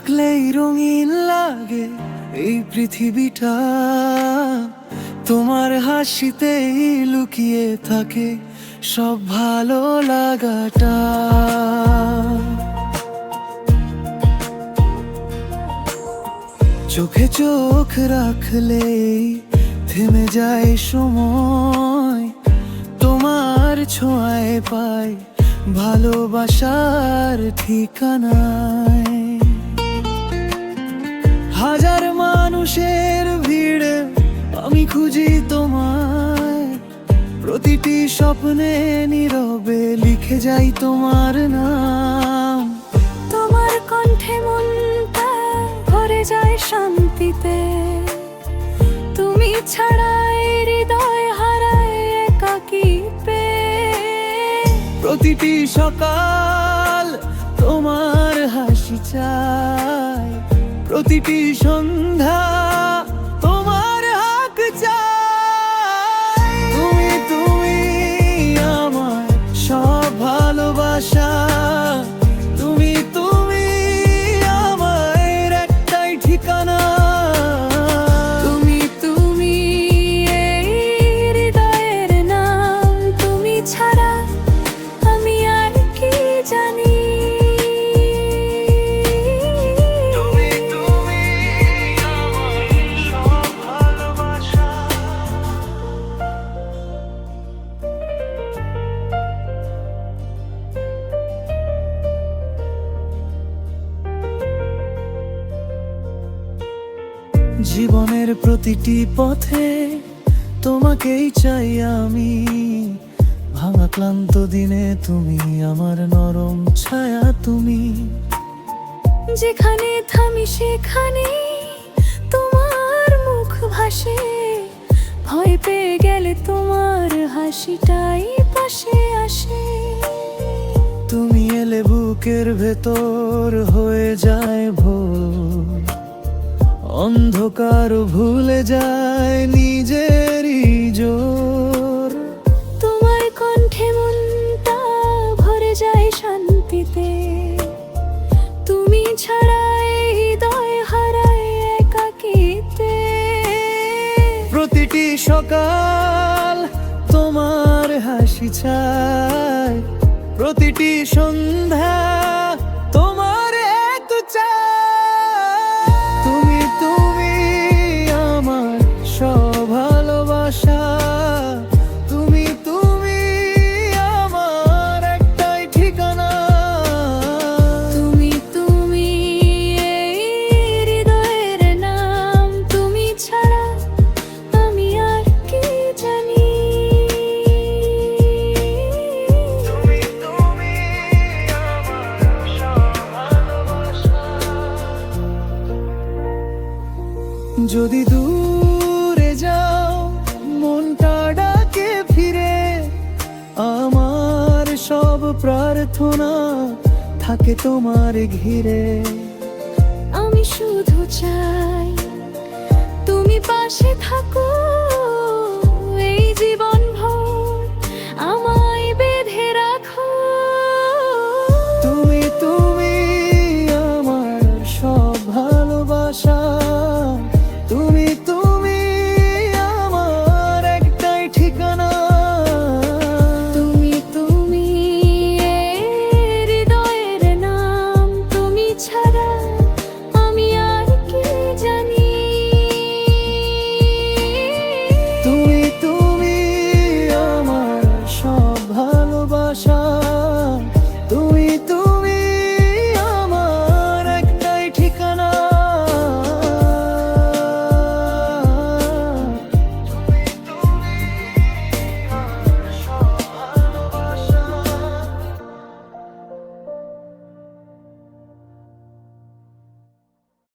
থাকলেই রঙিন লাগে এই পৃথিবীটা, তোমার হাসিতেই লুকিয়ে থাকে সব ভালো লাগাটা। চোখে চোখ রাখলেই থেমে যায় সময়, তোমার ছোঁয়ায় পাই ভালোবাসার ঠিকানায়। হাজার মানুষের ভিড়ে আমি খুঁজি তোমায়, প্রতিটি স্বপ্নে নীরবে লিখে যাই তোমার নাম। তোমার কণ্ঠে মনটা ভরে যায় শান্তিতে, তুমি ছাড়া এই হৃদয় হারায় একাকিতে। প্রতিটি সকাল তোমার হাসি চাই, প্রতিটি সন্ধ্যা তোমার হাক চাই। তুমি তুমি আমার সব ভালোবাসা, তুমি তুমি আমার একটাই ঠিকানা। তুমি তুমি এই হৃদয়ের নাম, তুমি ছাড়া আমি আর কি জানি। তুমি তুমি আমার সব ভালোবাসা। জীবনের প্রতিটি পথে তোমাকেই চাই আমি, ভাঙা ক্লান্ত দিনে তুমি আমার নরম ছায়া। তুমি যেখানে থামি সেখানে তোমার মুখ ভাসে, ভয় পেয়ে গেলে তোমার হাসিটাই পাশে আসে। তুমি এলে বুকের ভেতর হয়ে যায় ভোর, অন্ধকার ভুলে যায় নিজেরই জোর। তোমার কণ্ঠে মনটা ভরে যায় শান্তিতে, তুমি ছাড়া এই হৃদয় হারায় একাকিতে। প্রতিটি সকাল তোমার হাসি চাই, প্রতিটি সন্ধ্যা তোমার এক চাই। তুমি তুমি আমার সব ভালোবাসা, তুমি তুমি আমার একটাই ঠিকানা। তুমি তুমি এই হৃদয়ের নাম, তুমি ছাড়া আমি আর কি জানি। তুমি তুমি আমার সব ভালোবাসা। যদি দূরে যাও মনটা ডাকে ফিরে, আমার সব প্রার্থনা থাকে তোমার ঘিরে।